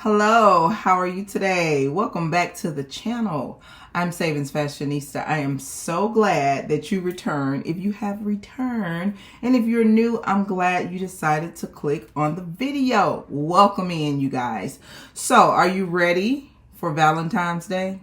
Hello, how are you today? Welcome back to the channel. I'm SavingsFashionista. I am so glad that you returned. If you have returned, and if you're new, I'm glad you decided to click on the video. Welcome in, you guys. So, are you ready for Valentine's Day?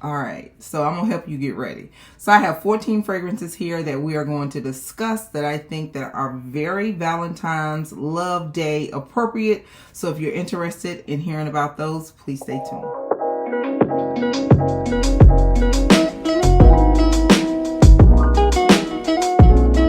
All right, so I'm gonna help you get ready. So I have 14 fragrances here that we are going to discuss that I think that are very Valentine's Love Day appropriate. So if you're interested in hearing about those, please stay tuned.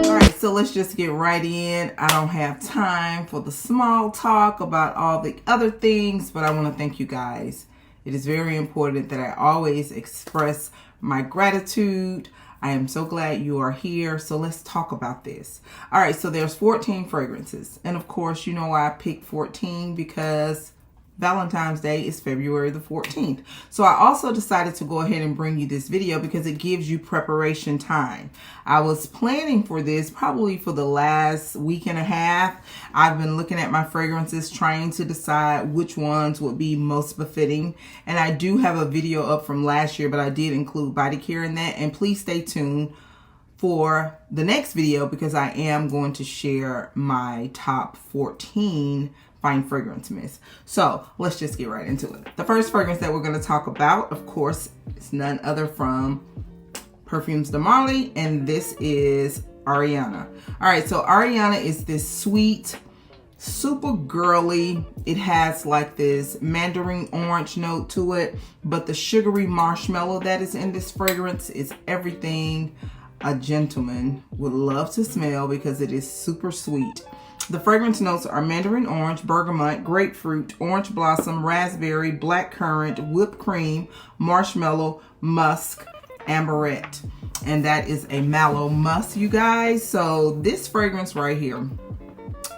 All right, so let's just get right in. I don't have time for the small talk about all the other things, but I want to thank you guys. It is very important that I always express my gratitude. I am so glad you are here. So let's talk about this. All right, so there's 14 fragrances. And of course, you know why I picked 14? Because Valentine's Day is February the 14th. So I also decided to go ahead and bring you this video because it gives you preparation time. I was planning for this probably for the last week and a half. I've been looking at my fragrances, trying to decide which ones would be most befitting. And I do have a video up from last year, but I did include body care in that. And please stay tuned for the next video because I am going to share my top 14 fine fragrance mist. So let's just get right into it. The first fragrance that we're going to talk about, of course, is none other from Parfums de Marley, and this is Ariana. All right, so Ariana is this sweet, super girly. It has like this mandarin orange note to it, but the sugary marshmallow that is in this fragrance is everything a gentleman would love to smell because it is super sweet. The fragrance notes are mandarin orange, bergamot, grapefruit, orange blossom, raspberry, blackcurrant, whipped cream, marshmallow, musk, amberette. And that is a mallow musk, you guys. So this fragrance right here.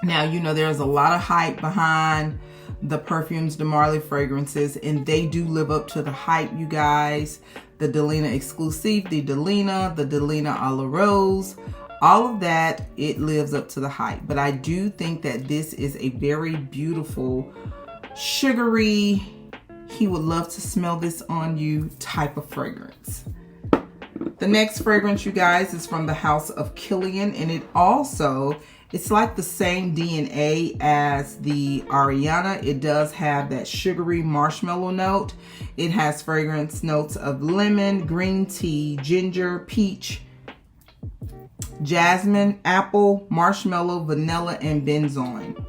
Now, you know, there's a lot of hype behind the Parfums de Marley fragrances, and they do live up to the hype, you guys. The Delina Exclusive, the Delina a la Rose. All of that, it lives up to the hype. But I do think that this is a very beautiful, sugary, he would love to smell this on you type of fragrance. The next fragrance, you guys, is from the house of Killian. And it also, it's like the same DNA as the Ariana. It does have that sugary marshmallow note. It has fragrance notes of lemon, green tea, ginger, peach, jasmine, apple, marshmallow, vanilla, and benzoin.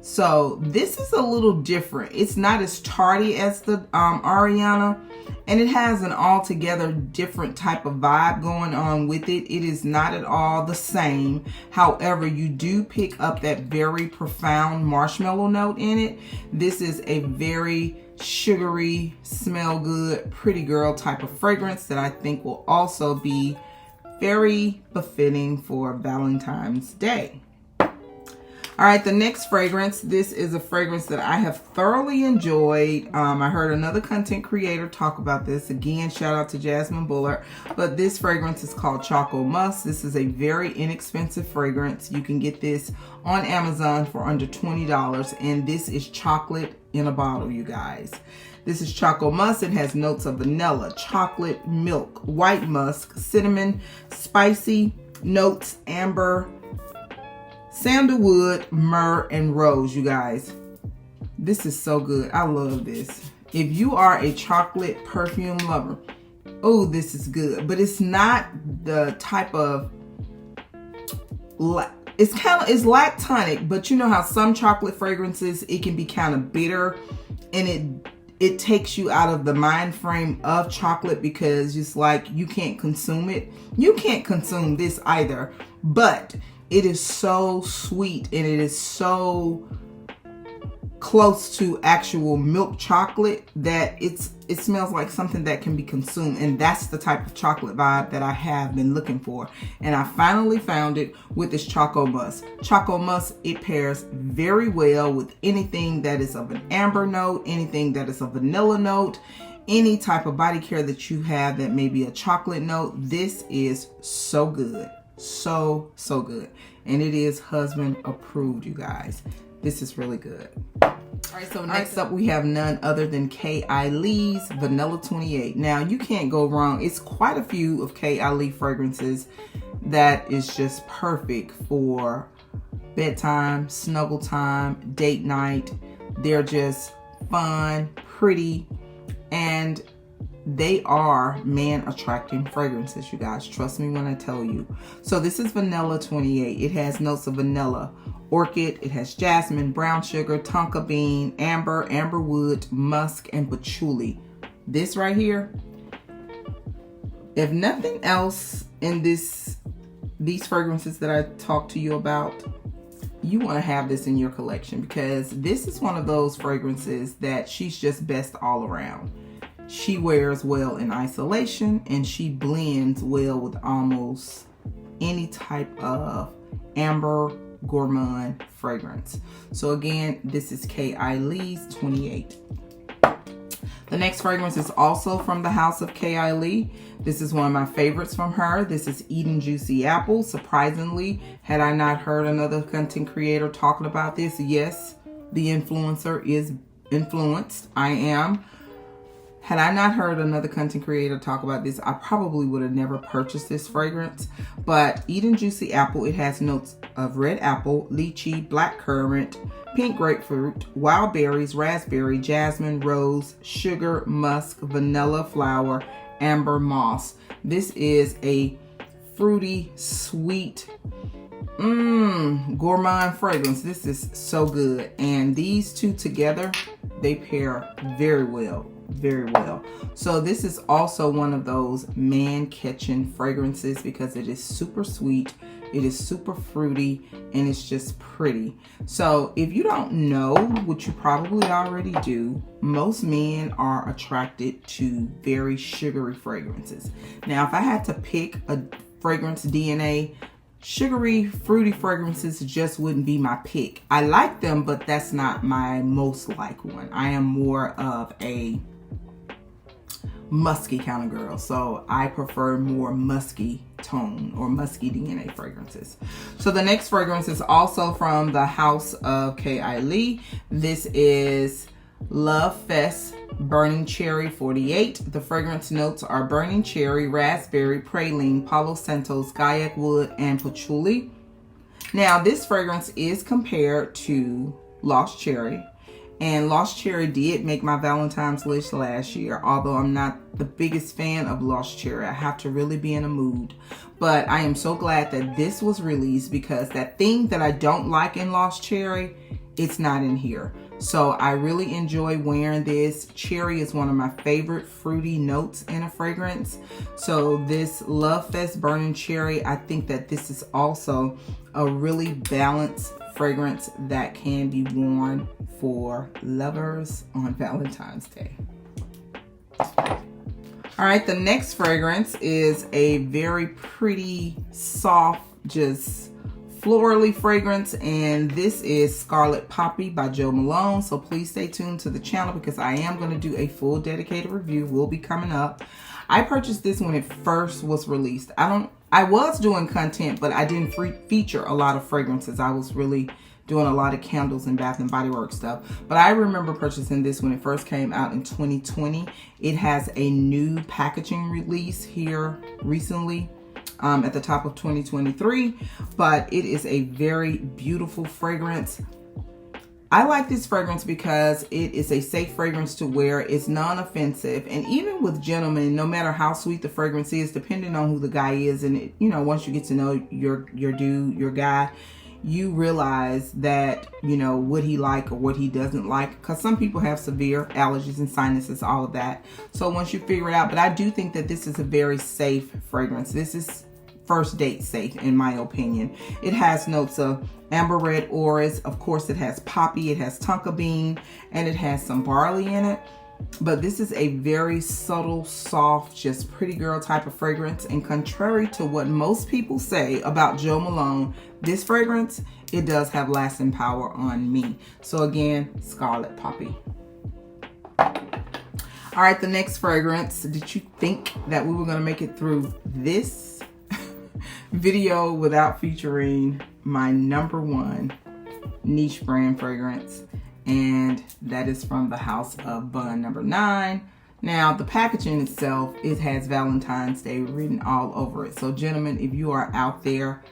So this is a little different. It's not as tardy as the Ariana, and it has an altogether different type of vibe going on with it. It is not at all the same. However, you do pick up that very profound marshmallow note in it. This is a very sugary, smell good, pretty girl type of fragrance that I think will also be very befitting for Valentine's Day. All right, the next fragrance, this is a fragrance that I have thoroughly enjoyed. I heard another content creator talk about this. Again, shout out to Jasmine Bullard. But this fragrance is called Choco Musk. This is a very inexpensive fragrance. You can get this on Amazon for under $20. And this is chocolate in a bottle, you guys. This is Choco Musk. It has notes of vanilla, chocolate, milk, white musk, cinnamon, spicy notes, amber, sandalwood, myrrh, and rose, you guys. This is so good. I love this. If you are a chocolate perfume lover, oh, this is good. But it's not the type of, it's lactonic, but you know how some chocolate fragrances, it can be kind of bitter, and it takes you out of the mind frame of chocolate because it's like you can't consume it. You can't consume this either, but it is so sweet and it is so close to actual milk chocolate that it smells like something that can be consumed. And that's the type of chocolate vibe that I have been looking for. And I finally found it with this Choco Musk. Choco Musk, it pairs very well with anything that is of an amber note, anything that is a vanilla note, any type of body care that you have that may be a chocolate note. This is so good. So good. And it is husband approved, you guys. This is really good. All right, so next up we have none other than K.I.Lee's Vanilla 28. Now, you can't go wrong. It's quite a few of K.I.Lee fragrances that is just perfect for bedtime, snuggle time, date night. They're just fun, pretty, and they are man-attracting fragrances, you guys. Trust me when I tell you. So this is Vanilla 28. It has notes of vanilla, orchid. It has jasmine, brown sugar, tonka bean, amber, amberwood, musk, and patchouli. This right here, if nothing else in these fragrances that I talked to you about, you want to have this in your collection, because this is one of those fragrances that she's just best all around. She wears well in isolation, and she blends well with almost any type of amber gourmand fragrance. So again, this is K.I.Lee's 28. The next fragrance is also from the house of K.I.Lee. This is one of my favorites from her. This is Eden Juicy Apple. Surprisingly, had I not heard another content creator talking about this, yes, the influencer is influenced. I am. Had I not heard another content creator talk about this, I probably would have never purchased this fragrance. But Eden Juicy Apple, it has notes of red apple, lychee, black currant, pink grapefruit, wild berries, raspberry, jasmine, rose, sugar, musk, vanilla flower, amber moss. This is a fruity, sweet, gourmand fragrance. This is so good. And these two together, they pair very well. Very well. So this is also one of those man-catching fragrances because it is super sweet, it is super fruity, and it's just pretty. So if you don't know, which you probably already do, most men are attracted to very sugary fragrances. Now, if I had to pick a fragrance DNA, sugary, fruity fragrances just wouldn't be my pick. I like them, but that's not my most like one. I am more of a musky kind of girl, so I prefer more musky tone or musky DNA fragrances. So the next fragrance is also from the house of K.I.Lee. This is Lovefest Burning Cherry 48. The fragrance notes are burning cherry, raspberry, praline, Palo Santos, Gaiac wood, and patchouli. Now, this fragrance is compared to Lost Cherry. And Lost Cherry did make my Valentine's list last year, although I'm not the biggest fan of Lost Cherry. I have to really be in a mood. But I am so glad that this was released, because that thing that I don't like in Lost Cherry, it's not in here. So I really enjoy wearing this. Cherry is one of my favorite fruity notes in a fragrance. So this Lovefest Burning Cherry, I think that this is also a really balanced fragrance that can be worn for lovers on Valentine's Day. All right, the next fragrance is a very pretty, soft, just florally fragrance, and this is Scarlet Poppy by Jo Malone. So please stay tuned to the channel, because I am going to do a full dedicated review. Will be coming up. I purchased this when it first was released. I was doing content, but I didn't feature a lot of fragrances. I was really doing a lot of candles and Bath and Body Works stuff. But I remember purchasing this when it first came out in 2020. It has a new packaging release here recently at the top of 2023. But it is a very beautiful fragrance. I like this fragrance because it is a safe fragrance to wear. It's non-offensive, and even with gentlemen, no matter how sweet the fragrance is, depending on who the guy is, and it, you know, once you get to know your dude, your guy, you realize that, you know, what he like or what he doesn't like, because some people have severe allergies and sinuses, all of that. So once you figure it out, but I do think that this is a very safe fragrance. This is first date safe, in my opinion. It has notes of amber red orris. Of course, it has poppy, it has tonka bean, and it has some barley in it. But this is a very subtle, soft, just pretty girl type of fragrance. And contrary to what most people say about Jo Malone, this fragrance, it does have lasting power on me. So again, Scarlet Poppy. All right, the next fragrance. Did you think that we were going to make it through this video without featuring my #1 niche brand fragrance? and that is from the house of Bun number 9. Now, the packaging itself, it has Valentine's Day written all over it. So, gentlemen, if you are out there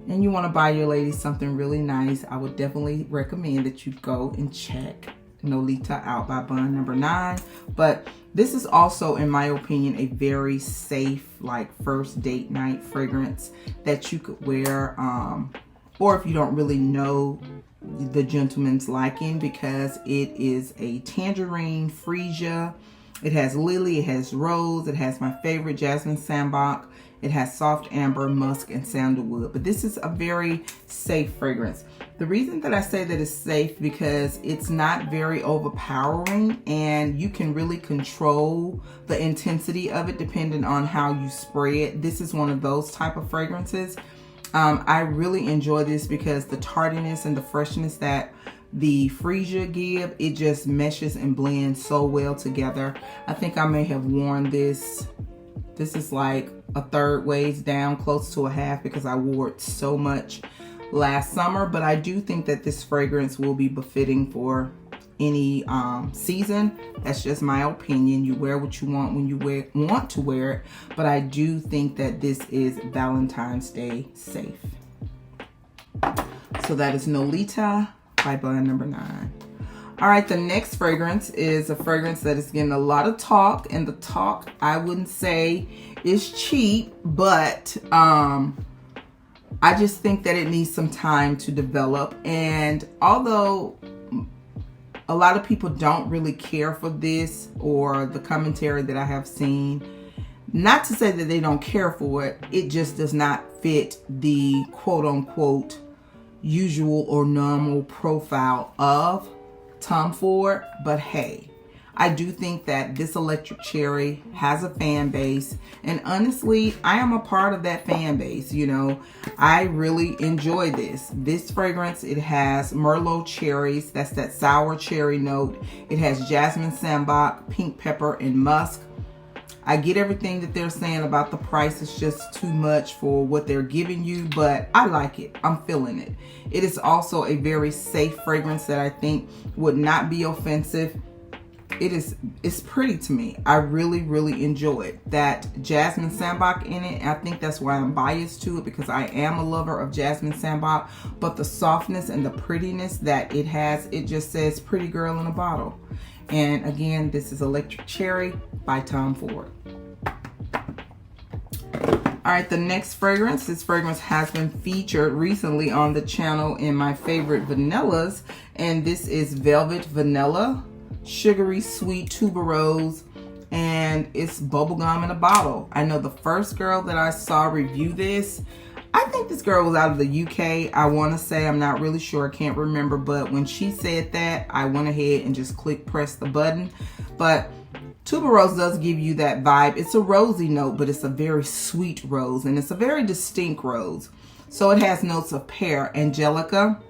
and you want to buy your lady something really nice, I would definitely recommend that you go and check Nolita out by Bun number 9. But this is also, in my opinion, a very safe, like, first date night fragrance that you could wear, or if you don't really know the gentleman's liking, because it is a tangerine freesia. It has lily, it has rose, it has my favorite jasmine sambac, it has soft amber, musk, and sandalwood. But this is a very safe fragrance. The reason that I say that it's safe because it's not very overpowering, and you can really control the intensity of it depending on how you spray it. This is one of those type of fragrances. I really enjoy this because the tardiness and the freshness that the freesia give, it just meshes and blends so well together. I think I may have worn this. This is like a third ways down, close to a half, because I wore it so much last summer. But I do think that this fragrance will be befitting for any season. That's just my opinion. You wear what you want when you want to wear it. But I do think that this is Valentine's Day safe. So that is Nolita by Bun number 9. All right, the next fragrance is a fragrance that is getting a lot of talk, and the talk, I wouldn't say is cheap, but I just think that it needs some time to develop. And although a lot of people don't really care for this, or the commentary that I have seen, not to say that they don't care for it, it just does not fit the quote unquote usual or normal profile of Tom Ford. But hey, I do think that this electric cherry has a fan base, and honestly, I am a part of that fan base. You know, I really enjoy this fragrance. It has Merlot cherries, that's that sour cherry note. It has jasmine sambac, pink pepper, and musk. I get everything that they're saying about the price. It's just too much for what they're giving you, but I like it. I'm feeling it. It is also a very safe fragrance that I think would not be offensive. It's pretty to me. I really, really enjoy it. That jasmine sambac in it, I think that's why I'm biased to it, because I am a lover of jasmine sambac, but the softness and the prettiness that it has, it just says pretty girl in a bottle. And again, this is Electric Cherry by Tom Ford. All right, the next fragrance. This fragrance has been featured recently on the channel in my favorite vanillas, and this is Velvet Vanilla, sugary sweet tuberose, and it's bubblegum in a bottle. I know the first girl that I saw review this, I think this girl was out of the UK. I want to say, I'm not really sure, I can't remember, but when she said that, I went ahead and just pressed the button. But tuberose does give you that vibe. It's a rosy note, but it's a very sweet rose, and it's a very distinct rose. So it has notes of pear, angelica,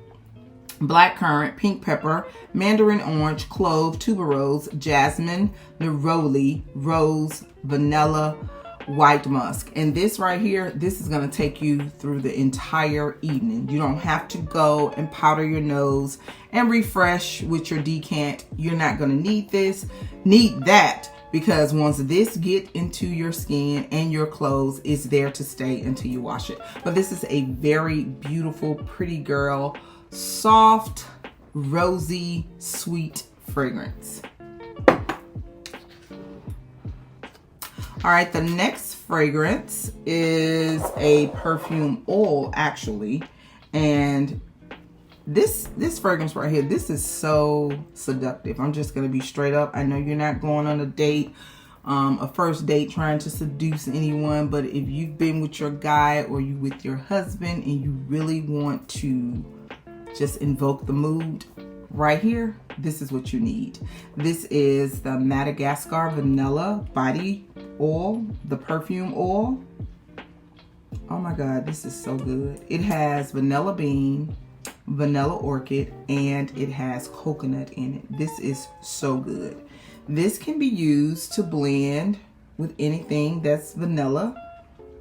blackcurrant, pink pepper, mandarin orange, clove, tuberose, jasmine, neroli, rose, vanilla, white musk. And this right here, this is going to take you through the entire evening. You don't have to go and powder your nose and refresh with your decant. You're not going to need that, because once this get into your skin and your clothes, it's there to stay until you wash it. But this is a very beautiful, pretty girl, soft, rosy, sweet fragrance. All right, the next fragrance is a perfume oil, actually. And this fragrance right here, this is so seductive. I'm just gonna be straight up. I know you're not going on a date, a first date trying to seduce anyone, but if you've been with your guy or you with your husband and you really want to just invoke the mood, right here, this is what you need. This is the Madagascar Vanilla Body Oil, the perfume oil. Oh my God, this is so good. It has vanilla bean, vanilla orchid, and it has coconut in it. This is so good. This can be used to blend with anything that's vanilla,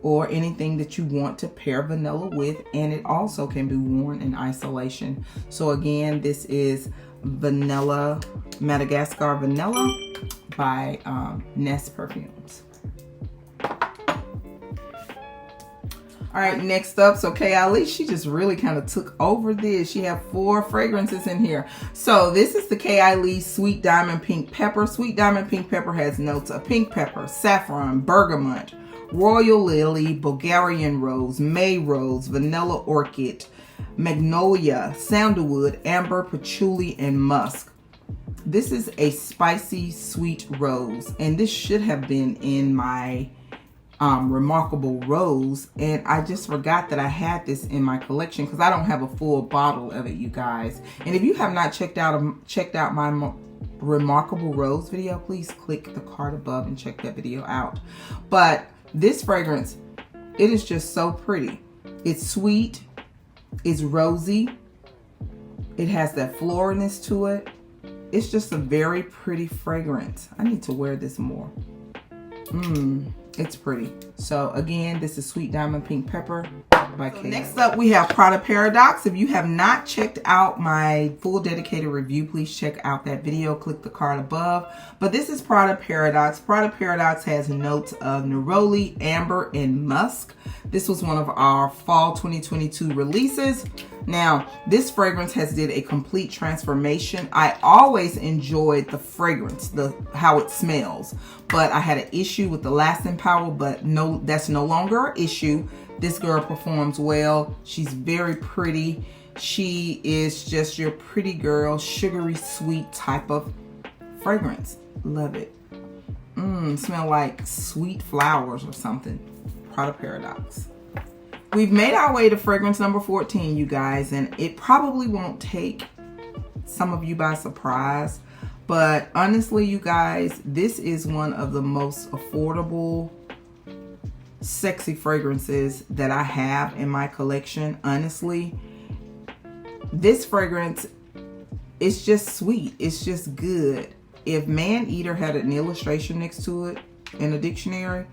or anything that you want to pair vanilla with, and it also can be worn in isolation. So again, this is Vanilla, Madagascar Vanilla by Nest Perfumes. All right, next up, so Kayali, she just really kind of took over this. She have 4 fragrances in here. So this is the Kayali Sweet Diamond Pink Pepper. Sweet Diamond Pink Pepper has notes of pink pepper, saffron, bergamot, royal lily, Bulgarian rose, May rose, vanilla orchid, magnolia, sandalwood, amber, patchouli, and musk. This is a spicy sweet rose, and this should have been in my Remarkable Rose, and I just forgot that I had this in my collection because I don't have a full bottle of it, you guys. And if you have not checked out my Remarkable Rose video, please click the card above and check that video out. But this fragrance, it is just so pretty. It's sweet, it's rosy, it has that floriness to it. It's just a very pretty fragrance. I need to wear this more. It's pretty. So again, this is Sweet Diamond Pink Pepper by Kilian. Next up, we have Prada Paradox. If you have not checked out my full dedicated review, please check out that video. Click the card above. But this is Prada Paradox. Prada Paradox has notes of neroli, amber, and musk. This was one of our fall 2022 releases. Now, this fragrance has did a complete transformation. I always enjoyed the fragrance, how it smells, but I had an issue with the lasting power, but no, that's no longer an issue. This girl performs well. She's very pretty. She is just your pretty girl, sugary sweet type of fragrance. Love it. Smell like sweet flowers or something. Prada Paradox. We've made our way to fragrance number 14, you guys, and it probably won't take some of you by surprise, but honestly, you guys, this is one of the most affordable, sexy fragrances that I have in my collection. Honestly, this fragrance is just sweet. It's just good. If Man Eater had an illustration next to it in a dictionary,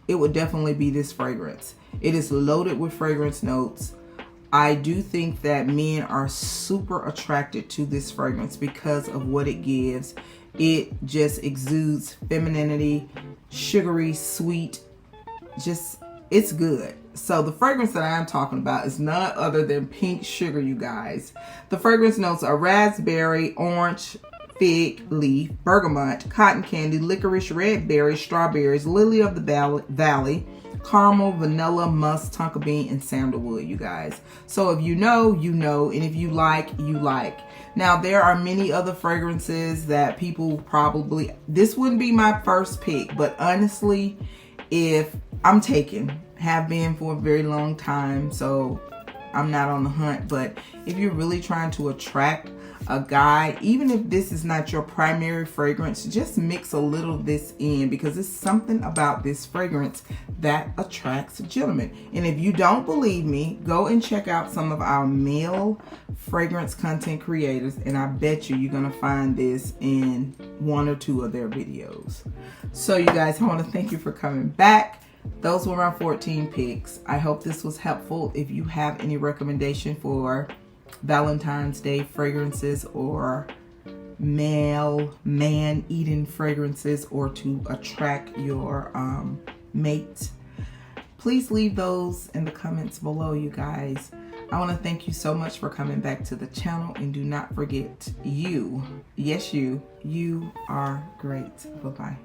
it would definitely be this fragrance. It is loaded with fragrance notes. I do think that men are super attracted to this fragrance because of what it gives. It just exudes femininity, sugary, sweet, just, it's good. So the fragrance that I'm talking about is none other than pink sugar, you guys. The fragrance notes are raspberry, orange, fig leaf, bergamot, cotton candy, licorice, red berries, strawberries, lily of the valley, caramel, vanilla, musk, tonka bean, and sandalwood, you guys. So if you know, you know, and if you like, you like. Now, there are many other fragrances that people probably, this wouldn't be my first pick, but honestly, if I'm taken, have been for a very long time, so I'm not on the hunt, but if you're really trying to attract a guy, even if this is not your primary fragrance, just mix a little of this in, because it's something about this fragrance that attracts gentlemen. And if you don't believe me, go and check out some of our male fragrance content creators, and I bet you're gonna find this in 1 or 2 of their videos. So you guys, I want to thank you for coming back. Those were my 14 picks. I hope this was helpful. If you have any recommendation for Valentine's Day fragrances or man-eating fragrances, or to attract your mate, please leave those in the comments below, you guys. I want to thank you so much for coming back to the channel, and do not forget, you, yes you are great. Bye-bye.